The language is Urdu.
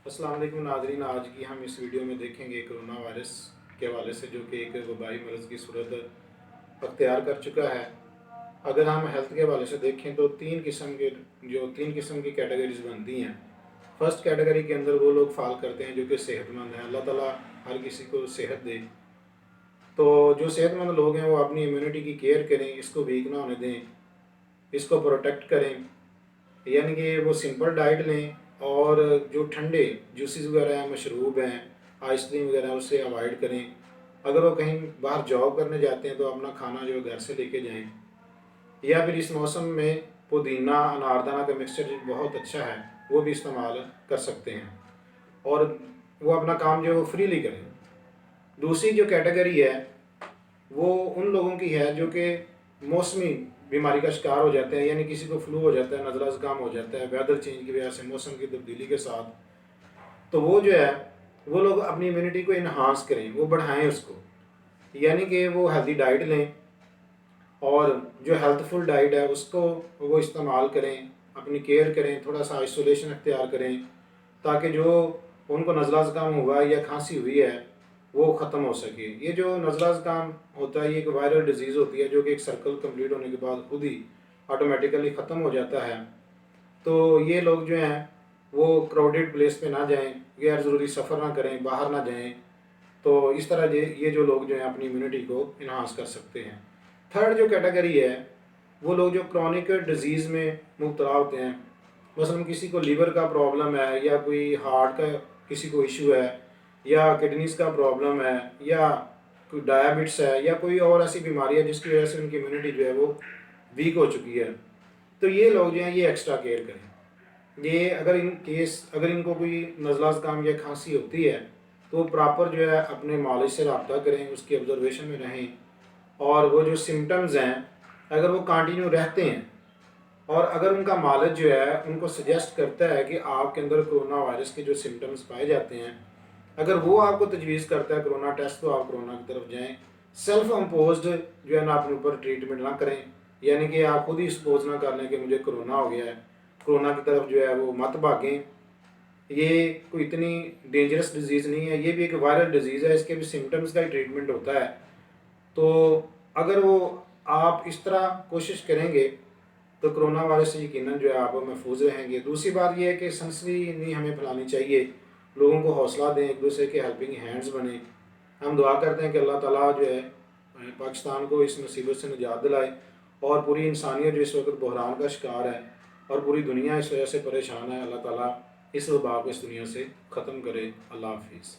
السلام علیکم ناظرین، آج کی ہم اس ویڈیو میں دیکھیں گے کرونا وائرس کے حوالے سے، جو کہ ایک وبائی مرض کی صورت اختیار کر چکا ہے۔ اگر ہم ہیلتھ کے حوالے سے دیکھیں تو تین قسم کی کیٹیگریز بنتی ہیں۔ فرسٹ کیٹیگری کے اندر وہ لوگ فال کرتے ہیں جو کہ صحت مند ہیں۔ اللہ تعالیٰ ہر کسی کو صحت دے۔ تو جو صحت مند لوگ ہیں وہ اپنی امیونٹی کی کیئر کریں، اس کو ویک نہ ہونے دیں، اس کو پروٹیکٹ کریں، یعنی کہ وہ سمپل ڈائٹ لیں، اور جو ٹھنڈے جوسز وغیرہ ہیں، مشروب ہیں، آئس کریم وغیرہ اس سے اوائڈ کریں۔ اگر وہ کہیں باہر جاب کرنے جاتے ہیں تو اپنا کھانا جو گھر سے لے کے جائیں، یا پھر اس موسم میں پودینہ اناردانہ کا مکسچر بہت اچھا ہے، وہ بھی استعمال کر سکتے ہیں، اور وہ اپنا کام جو فریلی کریں۔ دوسری جو کیٹیگری ہے وہ ان لوگوں کی ہے جو کہ موسمی بیماری کا شکار ہو جاتے ہیں، یعنی کسی کو فلو ہو جاتا ہے، نزلہ زکام ہو جاتا ہے ویدر چینج کی وجہ سے، موسم کی تبدیلی کے ساتھ۔ تو وہ جو ہے وہ لوگ اپنی امیونٹی کو انہانس کریں، وہ بڑھائیں اس کو، یعنی کہ وہ ہیلدی ڈائٹ لیں، اور جو ہیلتھ فل ڈائٹ ہے اس کو وہ استعمال کریں، اپنی کیئر کریں، تھوڑا سا آئسولیشن اختیار کریں، تاکہ جو ان کو نزلہ زکام ہوا یا کھانسی ہوئی ہے وہ ختم ہو سکے۔ یہ جو نزلہ زکام ہوتا ہے یہ ایک وائرل ڈیزیز ہوتی ہے جو کہ ایک سرکل کمپلیٹ ہونے کے بعد خود ہی آٹومیٹیکلی ختم ہو جاتا ہے۔ تو یہ لوگ جو ہیں وہ کراؤڈیڈ پلیس پہ نہ جائیں، غیر ضروری سفر نہ کریں، باہر نہ جائیں۔ تو اس طرح یہ جو لوگ جو ہیں اپنی امیونٹی کو انہانس کر سکتے ہیں۔ تھرڈ جو کیٹیگری ہے وہ لوگ جو کرونک ڈیزیز میں مبتلا ہوتے ہیں، مثلا کسی کو لیور کا پرابلم ہے، یا کوئی ہارٹ کا کسی کو ایشو ہے، یا کڈنیز کا پرابلم ہے، یا کوئی ڈائبٹس ہے، یا کوئی اور ایسی بیماری ہے جس کی وجہ سے ان کی امیونٹی جو ہے وہ ویک ہو چکی ہے، تو یہ لوگ جو ہیں یہ ایکسٹرا کیئر کریں۔ یہ اگر ان کو کوئی نزلہ زکام یا کھانسی ہوتی ہے تو وہ پراپر جو ہے اپنے مالج سے رابطہ کریں، اس کی آبزرویشن میں رہیں، اور وہ جو سمٹمز ہیں اگر وہ کنٹینیو رہتے ہیں، اور اگر ان کا مالج جو ہے ان کو سجیسٹ کرتا ہے کہ آپ کے اندر کرونا وائرس کے جو سمٹمز پائے جاتے ہیں، اگر وہ آپ کو تجویز کرتا ہے کرونا ٹیسٹ، تو آپ کرونا کی طرف جائیں۔ سیلف امپوزڈ جو ہے نا اپنے اوپر ٹریٹمنٹ نہ کریں، یعنی کہ آپ خود ہی سپوز نہ کر لیں کہ مجھے کرونا ہو گیا ہے، کرونا کی طرف جو ہے وہ مت بھاگیں۔ یہ کوئی اتنی ڈینجرس ڈیزیز نہیں ہے، یہ بھی ایک وائرل ڈیزیز ہے، اس کے بھی سمٹمز کا ہی ٹریٹمنٹ ہوتا ہے۔ تو اگر وہ آپ اس طرح کوشش کریں گے تو کرونا وائرس سے یقیناً جو ہے آپ محفوظ رہیں گے۔ دوسری بات یہ ہے کہ سنسنی نہیں ہمیں پھیلانی چاہیے، لوگوں کو حوصلہ دیں، ایک دوسرے کے ہیلپنگ ہینڈز بنیں۔ ہم دعا کرتے ہیں کہ اللہ تعالیٰ جو ہے پاکستان کو اس مصیبت سے نجات دلائے، اور پوری انسانیت جو اس وقت بحران کا شکار ہے اور پوری دنیا اس وجہ سے پریشان ہے، اللہ تعالیٰ اس وبا کو اس دنیا سے ختم کرے۔ اللہ حافظ۔